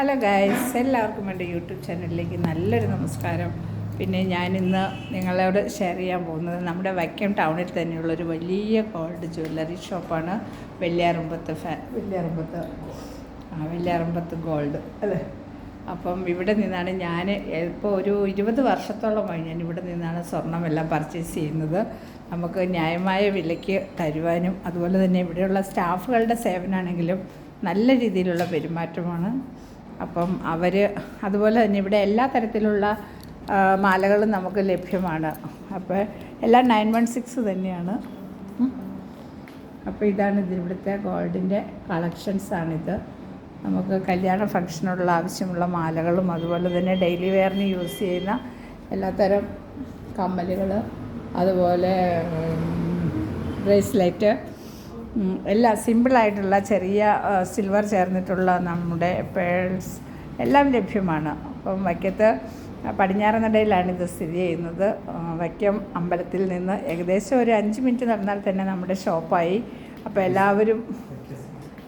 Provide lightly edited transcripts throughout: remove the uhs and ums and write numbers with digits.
Hello guys, എല്ലാവർക്കും എൻ്റെ YouTube ചാനലിലേക്ക് നല്ലൊരു നമസ്കാരം. പിന്നെ ഞാനിന്ന് നിങ്ങളോട് ഷെയർ ചെയ്യാൻ പോകുന്നത് നമ്മുടെ വൈക്കം ടൗണിൽ തന്നെയുള്ളൊരു വലിയ ഗോൾഡ് ജ്വല്ലറി ഷോപ്പാണ്. വെള്ളിയാറമ്പത്ത് ഗോൾഡ് അല്ലേ. അപ്പം ഇവിടെ നിന്നാണ് ഞാൻ ഇപ്പോൾ ഒരു 20 വർഷത്തോളമായി ഞാൻ ഇവിടെ നിന്നാണ് സ്വർണ്ണമെല്ലാം പർച്ചേസ് ചെയ്യുന്നത്. നമുക്ക് ന്യായമായ വിലയ്ക്ക് തരുവാനും അതുപോലെ തന്നെ ഇവിടെയുള്ള സ്റ്റാഫുകളുടെ സേവനമാണെങ്കിലും നല്ല രീതിയിലുള്ള പെരുമാറ്റമാണ്. അപ്പം അതുപോലെ തന്നെ ഇവിടെ എല്ലാ തരത്തിലുള്ള മാലകളും നമുക്ക് ലഭ്യമാണ്. അപ്പോൾ എല്ലാം 916 തന്നെയാണ്. അപ്പോൾ ഇതാണ് ഇവിടുത്തെ ഗോൾഡിൻ്റെ കളക്ഷൻസാണിത്. നമുക്ക് കല്യാണ ഫംഗ്ഷനുള്ള ആവശ്യമുള്ള മാലകളും അതുപോലെ തന്നെ ഡെയിലി വെയറിന് യൂസ് ചെയ്യുന്ന എല്ലാത്തരം കമ്മലുകൾ, അതുപോലെ ബ്രേസ്ലെറ്റ്, എല്ലാം സിമ്പിളായിട്ടുള്ള ചെറിയ സിൽവർ ചേർന്നിട്ടുള്ള നമ്മുടെ പേൾസ് എല്ലാം ലഭ്യമാണ്. അപ്പം വൈക്കത്ത് പടിഞ്ഞാറനടയിലാണ് ഇത് സ്ഥിതി ചെയ്യുന്നത്. വൈക്കം അമ്പലത്തിൽ നിന്ന് ഏകദേശം ഒരു 5 മിനിറ്റ് നടന്നാൽ തന്നെ നമ്മുടെ ഷോപ്പായി. അപ്പോൾ എല്ലാവരും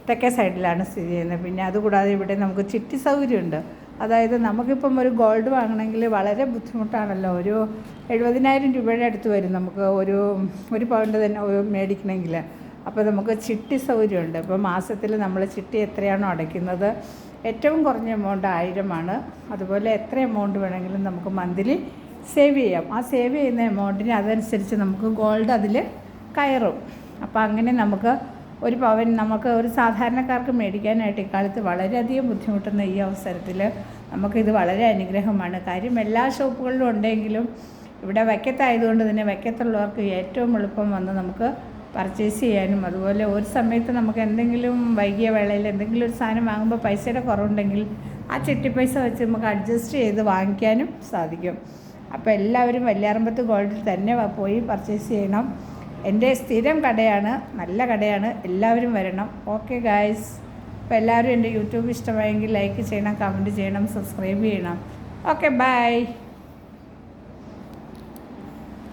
തെക്കേ സൈഡിലാണ് സ്ഥിതി ചെയ്യുന്നത്. പിന്നെ അതുകൂടാതെ ഇവിടെ നമുക്ക് ചിട്ടി സൗകര്യമുണ്ട്. അതായത് നമുക്കിപ്പം ഒരു ഗോൾഡ് വാങ്ങണമെങ്കിൽ വളരെ ബുദ്ധിമുട്ടാണല്ലോ. ഒരു 70,000 രൂപയുടെ അടുത്ത് വരും നമുക്ക് ഒരു പൗണ്ട് തന്നെ മേടിക്കണമെങ്കിൽ. അപ്പോൾ നമുക്ക് ചിട്ടി സൗകര്യമുണ്ട്. ഇപ്പോൾ മാസത്തിൽ നമ്മൾ ചിട്ടി എത്രയാണോ അടയ്ക്കുന്നത്, ഏറ്റവും കുറഞ്ഞ എമൗണ്ട് 1000 അതുപോലെ എത്ര എമൗണ്ട് വേണമെങ്കിലും നമുക്ക് മന്ത്ലി സേവ് ചെയ്യാം. ആ സേവ് ചെയ്യുന്ന എമൗണ്ടിന് അതനുസരിച്ച് നമുക്ക് ഗോൾഡ് അതിൽ കയറും. അപ്പോൾ അങ്ങനെ നമുക്ക് ഒരു പവൻ നമുക്ക് ഒരു സാധാരണക്കാർക്ക് മേടിക്കാനായിട്ട് ഇക്കാലത്ത് വളരെയധികം ബുദ്ധിമുട്ടുന്ന ഈ അവസരത്തിൽ നമുക്കിത് വളരെ അനുഗ്രഹമാണ്. കാര്യം എല്ലാ ഷോപ്പുകളിലും ഉണ്ടെങ്കിലും ഇവിടെ വൈക്കത്തായതുകൊണ്ട് തന്നെ വൈക്കത്തുള്ളവർക്ക് ഏറ്റവും എളുപ്പം വന്ന് നമുക്ക് പർച്ചേസ് ചെയ്യാനും, അതുപോലെ ഒരു സമയത്ത് നമുക്ക് എന്തെങ്കിലും വൈകിയ വേളയിൽ എന്തെങ്കിലും ഒരു സാധനം വാങ്ങുമ്പോൾ പൈസയുടെ കുറവുണ്ടെങ്കിൽ ആ ചിട്ടി പൈസ വെച്ച് നമുക്ക് അഡ്ജസ്റ്റ് ചെയ്ത് വാങ്ങിക്കാനും സാധിക്കും. അപ്പോൾ എല്ലാവരും വെള്ളിയാറമ്പത്ത് ഗോൾഡിൽ തന്നെ പോയി പർച്ചേസ് ചെയ്യണം. എൻ്റെ സ്ഥിരം കടയാണ്, നല്ല കടയാണ്, എല്ലാവരും വരണം. ഓക്കെ ഗായ്സ്, അപ്പോൾ എല്ലാവരും എൻ്റെ യൂട്യൂബ് ഇഷ്ടമായെങ്കിൽ ലൈക്ക് ചെയ്യണം, കമൻറ്റ് ചെയ്യണം, സബ്സ്ക്രൈബ് ചെയ്യണം. Okay, by.